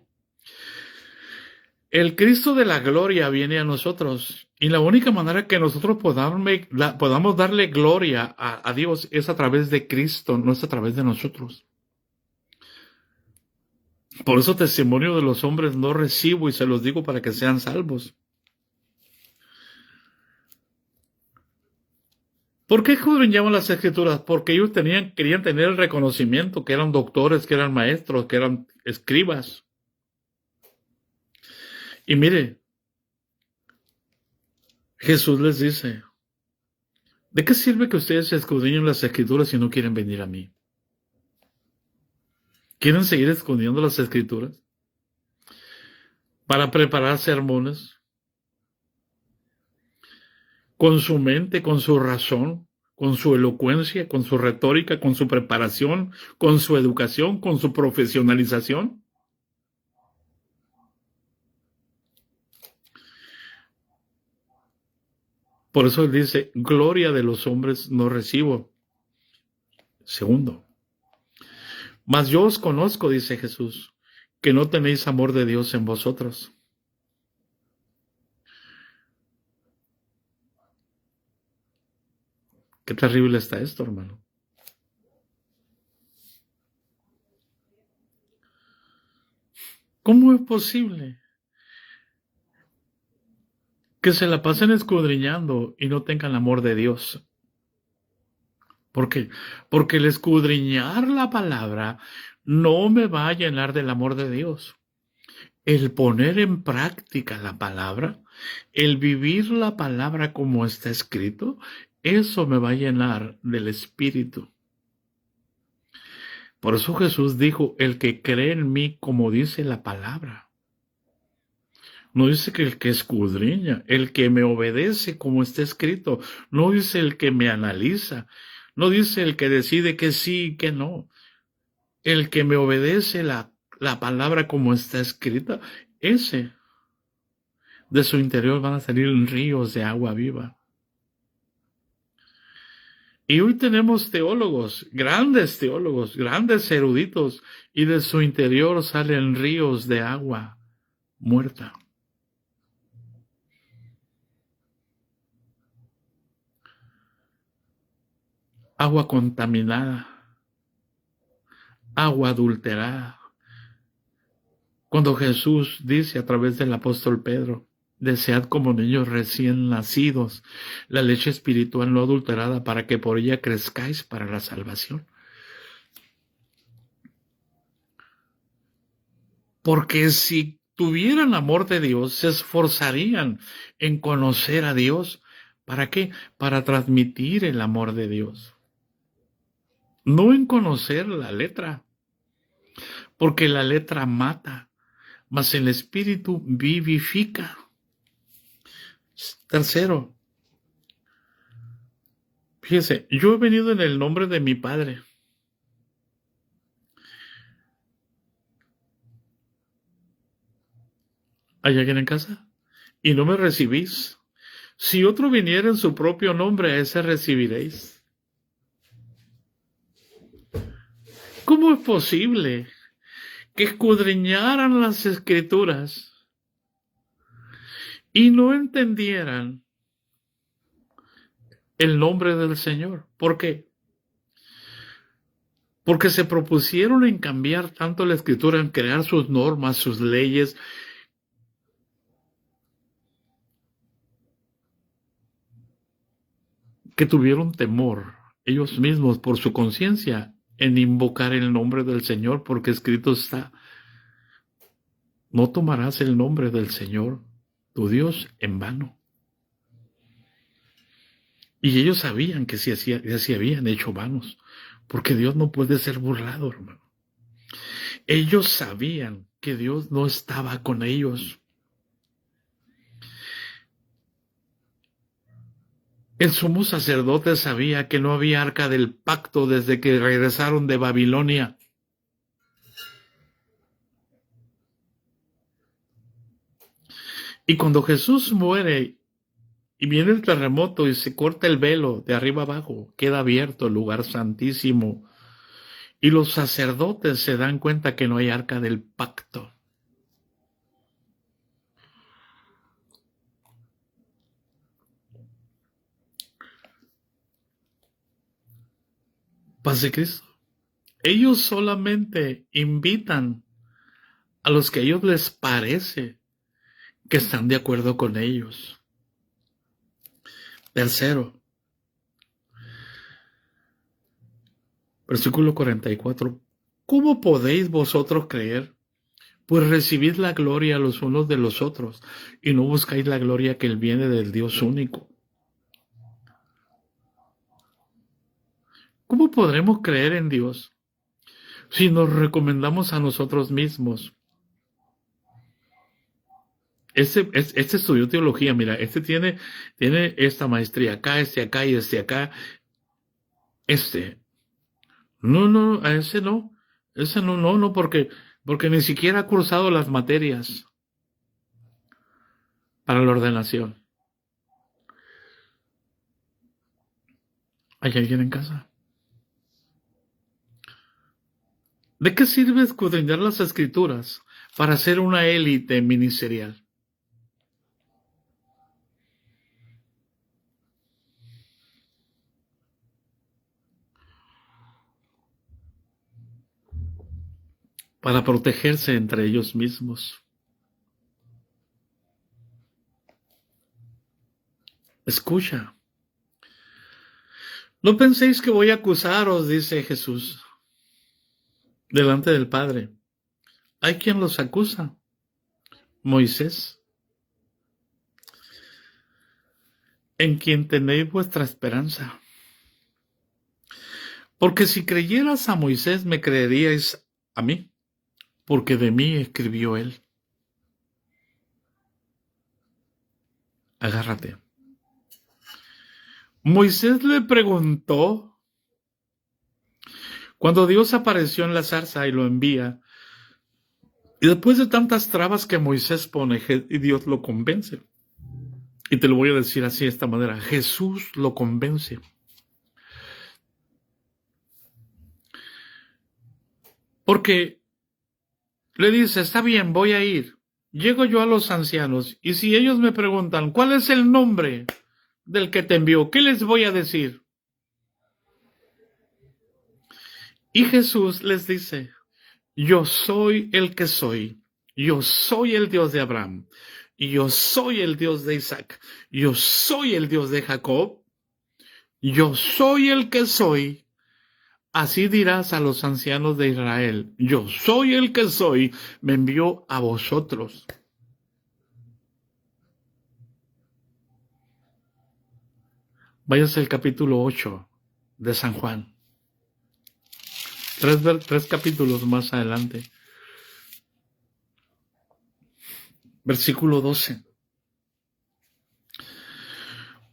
El Cristo de la gloria viene a nosotros. Y la única manera que nosotros podamos darle gloria a Dios es a través de Cristo, no es a través de nosotros. Por eso testimonio de los hombres no recibo y se los digo para que sean salvos. ¿Por qué escudriñaban las Escrituras? Porque ellos querían tener el reconocimiento que eran doctores, que eran maestros, que eran escribas. Y mire, Jesús les dice, ¿de qué sirve que ustedes escudriñen las Escrituras si no quieren venir a mí? ¿Quieren seguir escondiendo las Escrituras para preparar sermones? Con su mente, con su razón, con su elocuencia, con su retórica, con su preparación, con su educación, con su profesionalización. Por eso él dice, gloria de los hombres no recibo. Segundo, mas yo os conozco, dice Jesús, que no tenéis amor de Dios en vosotros. Qué terrible está esto, hermano. ¿Cómo es posible que se la pasen escudriñando y no tengan amor de Dios? ¿Por qué? Porque el escudriñar la palabra no me va a llenar del amor de Dios. El poner en práctica la palabra, el vivir la palabra como está escrito, eso me va a llenar del Espíritu. Por eso Jesús dijo, el que cree en mí, como dice la palabra. No dice que el que escudriña, el que me obedece como está escrito. No dice el que me analiza. No dice el que decide que sí y que no. El que me obedece la palabra como está escrita, ese, de su interior van a salir ríos de agua viva. Y hoy tenemos teólogos, grandes eruditos, y de su interior salen ríos de agua muerta. Agua contaminada, agua adulterada. Cuando Jesús dice a través del apóstol Pedro, desead como niños recién nacidos la leche espiritual no adulterada para que por ella crezcáis para la salvación. Porque si tuvieran amor de Dios, se esforzarían en conocer a Dios. ¿Para qué? Para transmitir el amor de Dios. No en conocer la letra, porque la letra mata, mas el Espíritu vivifica. Tercero, fíjese, yo he venido en el nombre de mi Padre. ¿Hay alguien en casa? Y no me recibís. Si otro viniera en su propio nombre, a ese recibiréis. ¿Cómo es posible que escudriñaran las Escrituras y no entendieran el nombre del Señor? ¿Por qué? Porque se propusieron en cambiar tanto la Escritura, en crear sus normas, sus leyes, que tuvieron temor ellos mismos por su conciencia en invocar el nombre del Señor, porque escrito está, no tomarás el nombre del Señor, tu Dios, en vano. Y ellos sabían que se habían hecho vanos, porque Dios no puede ser burlado, hermano. Ellos sabían que Dios no estaba con ellos. El sumo sacerdote sabía que no había arca del pacto desde que regresaron de Babilonia. Y cuando Jesús muere y viene el terremoto y se corta el velo de arriba abajo, queda abierto el lugar santísimo. Y los sacerdotes se dan cuenta que no hay arca del pacto. Paz de Cristo. Ellos solamente invitan a los que a ellos les parece que están de acuerdo con ellos. Tercero, versículo 44. ¿Cómo podéis vosotros creer? Pues recibid la gloria los unos de los otros y no buscáis la gloria que viene del Dios único. ¿Cómo podremos creer en Dios si nos recomendamos a nosotros mismos? Este estudió teología, mira, tiene esta maestría acá, acá y acá. No, a ese no, porque ni siquiera ha cursado las materias para la ordenación. ¿Hay alguien en casa? ¿De qué sirve escudriñar las Escrituras para ser una élite ministerial? Para protegerse entre ellos mismos. Escucha. No penséis que voy a acusaros, dice Jesús, delante del Padre. Hay quien los acusa, Moisés, en quien tenéis vuestra esperanza. Porque si creyeras a Moisés, me creeríais a mí, porque de mí escribió él. Agárrate. Moisés le preguntó, cuando Dios apareció en la zarza y lo envía, y después de tantas trabas que Moisés pone, y Dios lo convence. Y te lo voy a decir así de esta manera, Jesús lo convence. Porque le dice, está bien, voy a ir. Llego yo a los ancianos, y si ellos me preguntan, ¿cuál es el nombre del que te envió? ¿Qué les voy a decir? Y Jesús les dice, yo soy el que soy. Yo soy el Dios de Abraham. Y yo soy el Dios de Isaac. Yo soy el Dios de Jacob. Yo soy el que soy. Así dirás a los ancianos de Israel, yo soy el que soy, me envió a vosotros. Váyase al capítulo 8 de San Juan. Tres capítulos más adelante. Versículo 12.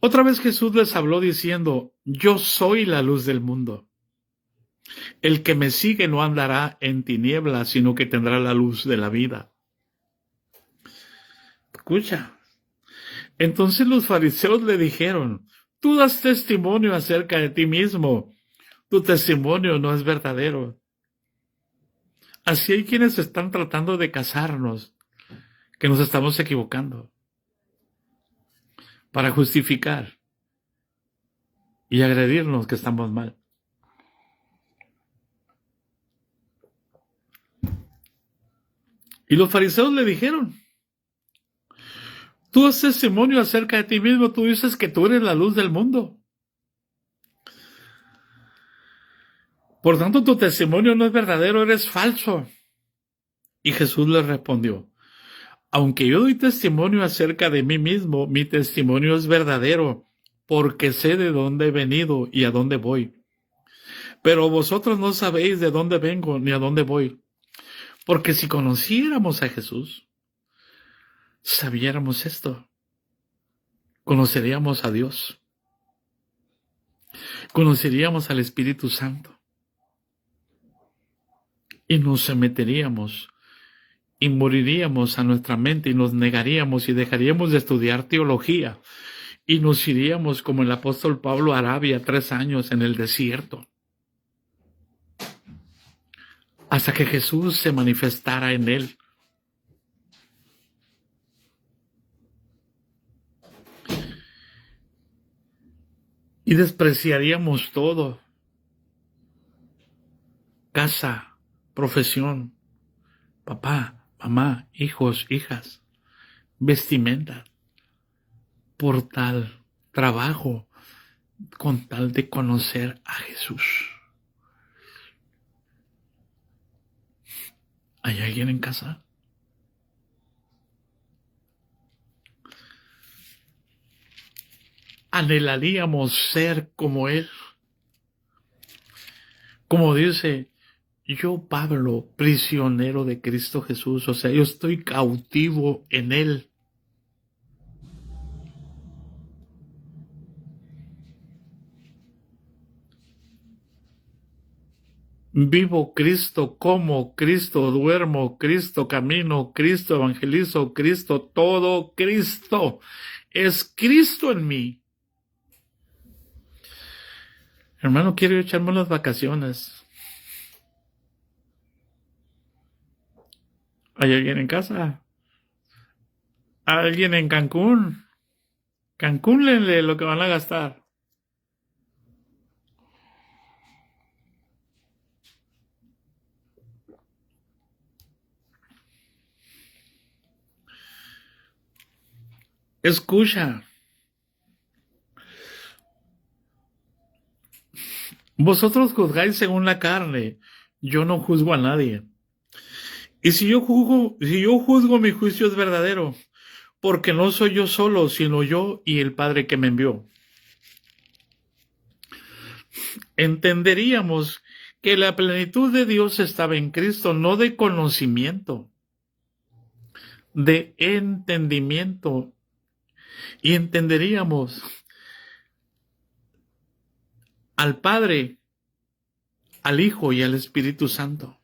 Otra vez Jesús les habló diciendo, yo soy la luz del mundo. El que me sigue no andará en tinieblas, sino que tendrá la luz de la vida. Escucha. Entonces los fariseos le dijeron, tú das testimonio acerca de ti mismo. Tu testimonio no es verdadero. Así hay quienes están tratando de casarnos, que nos estamos equivocando, para justificar y agredirnos que estamos mal. Y los fariseos le dijeron, tú das testimonio acerca de ti mismo, tú dices que tú eres la luz del mundo. Por tanto, tu testimonio no es verdadero, eres falso. Y Jesús les respondió, aunque yo doy testimonio acerca de mí mismo, mi testimonio es verdadero, porque sé de dónde he venido y a dónde voy. Pero vosotros no sabéis de dónde vengo ni a dónde voy. Porque si conociéramos a Jesús, sabiéramos esto. Conoceríamos a Dios. Conoceríamos al Espíritu Santo. Y nos someteríamos y moriríamos a nuestra mente y nos negaríamos y dejaríamos de estudiar teología y nos iríamos como el apóstol Pablo a Arabia 3 años en el desierto hasta que Jesús se manifestara en él. Y despreciaríamos todo: casa, profesión, papá, mamá, hijos, hijas, vestimenta, por tal trabajo, con tal de conocer a Jesús. ¿Hay alguien en casa? Anhelaríamos ser como Él. Como dice, yo, Pablo, prisionero de Cristo Jesús, o sea, yo estoy cautivo en Él. Vivo Cristo, como Cristo, duermo Cristo, camino Cristo, evangelizo Cristo, todo Cristo. Es Cristo en mí. Hermano, quiero echarme unas vacaciones. ¿Hay alguien en casa? ¿Alguien en Cancún? Cancúnlenle lo que van a gastar. Escucha. Vosotros juzgáis según la carne, yo no juzgo a nadie. Y si yo juzgo, mi juicio es verdadero, porque no soy yo solo, sino yo y el Padre que me envió. Entenderíamos que la plenitud de Dios estaba en Cristo, no de conocimiento, de entendimiento. Y entenderíamos al Padre, al Hijo y al Espíritu Santo.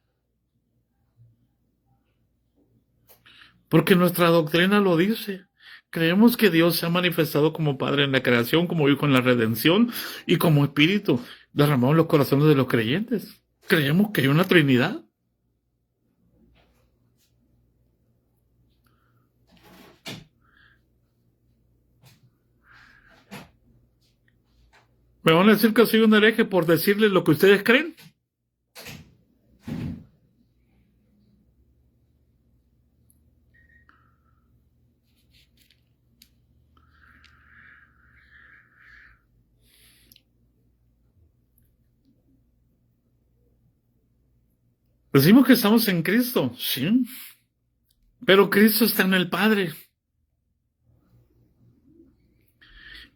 Porque nuestra doctrina lo dice. Creemos que Dios se ha manifestado como Padre en la creación, como Hijo en la redención y como Espíritu derramado en los corazones de los creyentes. Creemos que hay una Trinidad. ¿Me van a decir que soy un hereje por decirles lo que ustedes creen? Decimos que estamos en Cristo, sí, pero Cristo está en el Padre.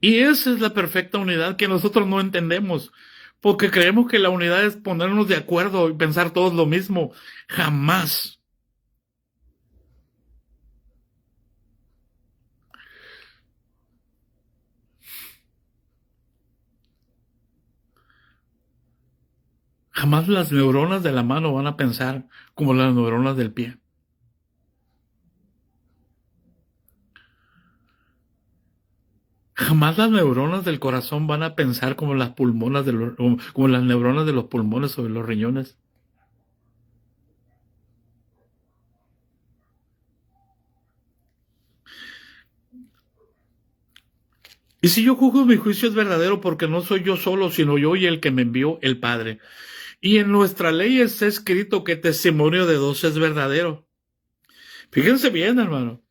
Y esa es la perfecta unidad que nosotros no entendemos, porque creemos que la unidad es ponernos de acuerdo y pensar todos lo mismo. Jamás. Jamás las neuronas de la mano van a pensar como las neuronas del pie. Jamás las neuronas del corazón van a pensar como como las neuronas de los pulmones o de los riñones. Y si yo juzgo, mi juicio es verdadero, porque no soy yo solo, sino yo y el que me envió, el Padre. Y en nuestra ley está escrito que testimonio de dos es verdadero. Fíjense bien, hermano.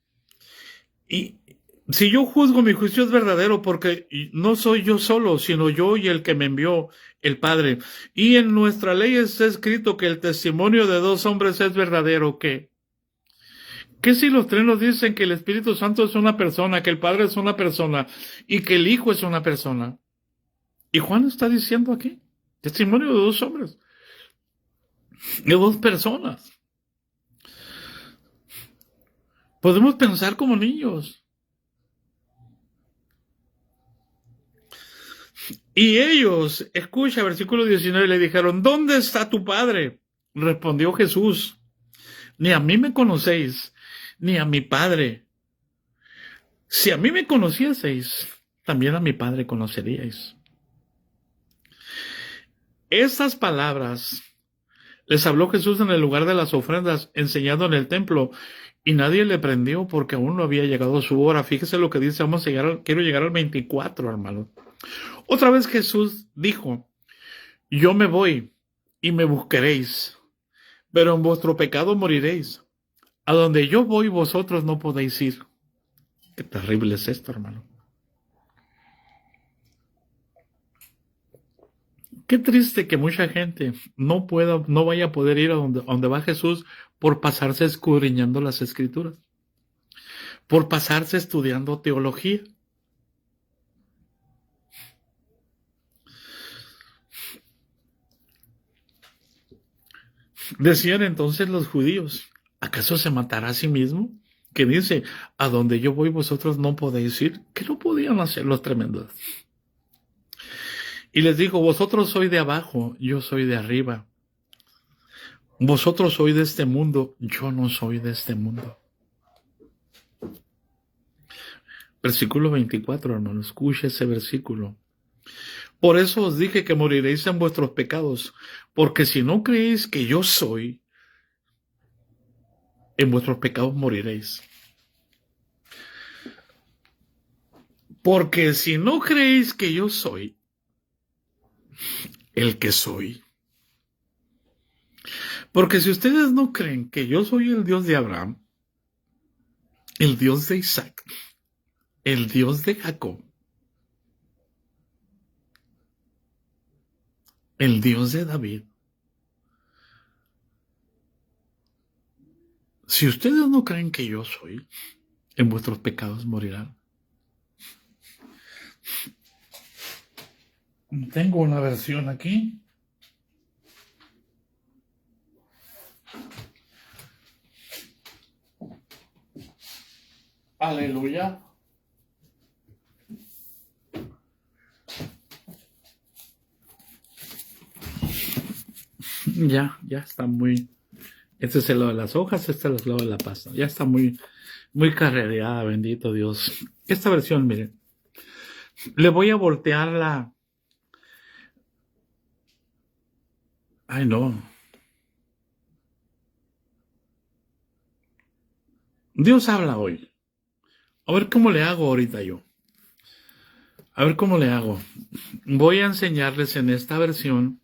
Y si yo juzgo, mi juicio es verdadero, porque no soy yo solo, sino yo y el que me envió, el Padre. Y en nuestra ley está escrito que el testimonio de dos hombres es verdadero. ¿Qué si los tres nos dicen que el Espíritu Santo es una persona, que el Padre es una persona y que el Hijo es una persona? Y Juan está diciendo aquí, testimonio de dos hombres, de dos personas. Podemos pensar como niños. Y ellos, escucha, versículo 19, le dijeron, ¿dónde está tu Padre? Respondió Jesús, ni a mí me conocéis, ni a mi Padre. Si a mí me conocieseis, también a mi Padre conoceríais. Estas palabras les habló Jesús en el lugar de las ofrendas, enseñando en el templo, y nadie le prendió porque aún no había llegado su hora. Fíjese lo que dice, quiero llegar al 24, hermano. Otra vez Jesús dijo, yo me voy y me buscaréis, pero en vuestro pecado moriréis. A donde yo voy vosotros no podéis ir. Qué terrible es esto, hermano. Qué triste que mucha gente no vaya a poder ir a donde va Jesús por pasarse escudriñando las Escrituras, por pasarse estudiando teología. Decían entonces los judíos, ¿acaso se matará a sí mismo? Que dice, a donde yo voy vosotros no podéis ir. ¿Qué no podían hacer los tremendos? Y les dijo, vosotros sois de abajo, yo soy de arriba. Vosotros sois de este mundo, yo no soy de este mundo. Versículo 24, hermano, escuche ese versículo. Por eso os dije que moriréis en vuestros pecados, porque si no creéis que yo soy, en vuestros pecados moriréis. Porque si no creéis que yo soy el que soy. Porque si ustedes no creen que yo soy el Dios de Abraham, el Dios de Isaac, el Dios de Jacob, el Dios de David. Si ustedes no creen que yo soy, en vuestros pecados morirán. Tengo una versión aquí. Aleluya. Ya está muy... Este es el lado de las hojas, este es el lado de la pasta. Ya está muy carrereada, bendito Dios. Esta versión, miren, le voy a voltear la... Ay, no. Dios habla hoy. A ver cómo le hago ahorita yo. A ver cómo le hago. Voy a enseñarles en esta versión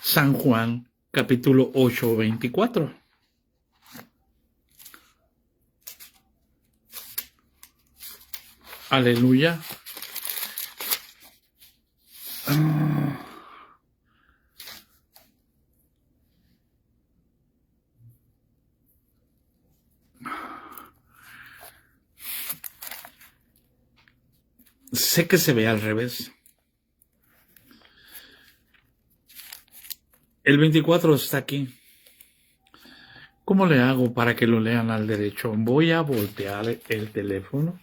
San Juan, capítulo 8, 24. Aleluya. Sé que se ve al revés. El 24 está aquí. ¿Cómo le hago para que lo lean al derecho? Voy a voltear el teléfono.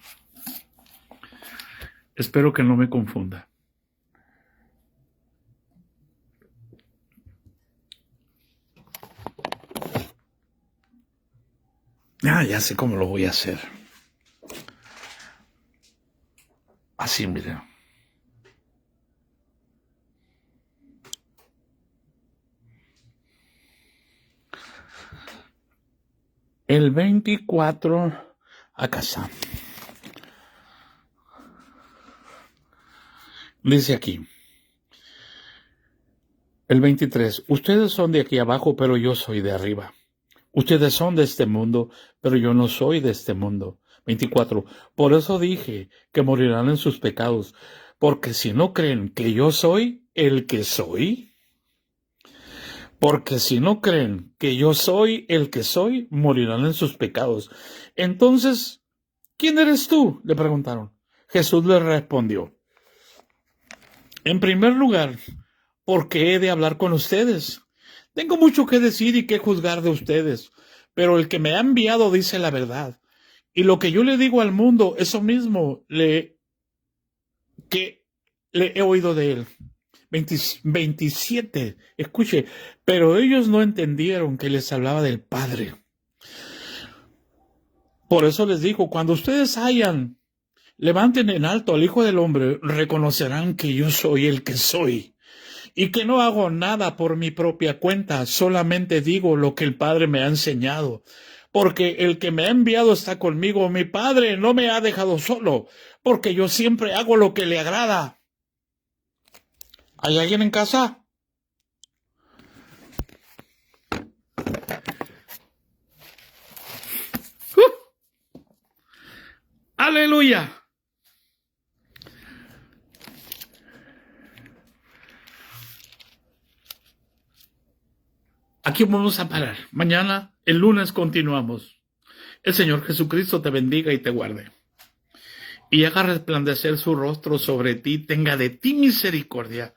Espero que no me confunda. Ya sé cómo lo voy a hacer. Así, miren. El 24 a casa. Dice aquí. El 23. Ustedes son de aquí abajo, pero yo soy de arriba. Ustedes son de este mundo, pero yo no soy de este mundo. 24. Por eso dije que morirán en sus pecados, porque si no creen que yo soy el que soy, morirán en sus pecados. Entonces, ¿quién eres tú?, le preguntaron. Jesús les respondió. En primer lugar, ¿por qué he de hablar con ustedes? Tengo mucho que decir y que juzgar de ustedes, pero el que me ha enviado dice la verdad. Y lo que yo le digo al mundo, eso mismo que le he oído de él. 27, escuche, pero ellos no entendieron que les hablaba del Padre. Por eso les digo, cuando ustedes levanten en alto al Hijo del Hombre, reconocerán que yo soy el que soy. Y que no hago nada por mi propia cuenta, solamente digo lo que el Padre me ha enseñado. Porque el que me ha enviado está conmigo, mi Padre no me ha dejado solo, porque yo siempre hago lo que le agrada. ¿Hay alguien en casa? ¡Aleluya! Aquí vamos a parar. Mañana, el lunes, continuamos. El Señor Jesucristo te bendiga y te guarde. Y haga resplandecer su rostro sobre ti, tenga de ti misericordia.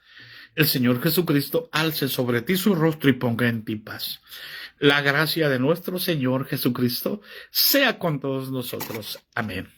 El Señor Jesucristo alce sobre ti su rostro y ponga en ti paz. La gracia de nuestro Señor Jesucristo sea con todos nosotros. Amén.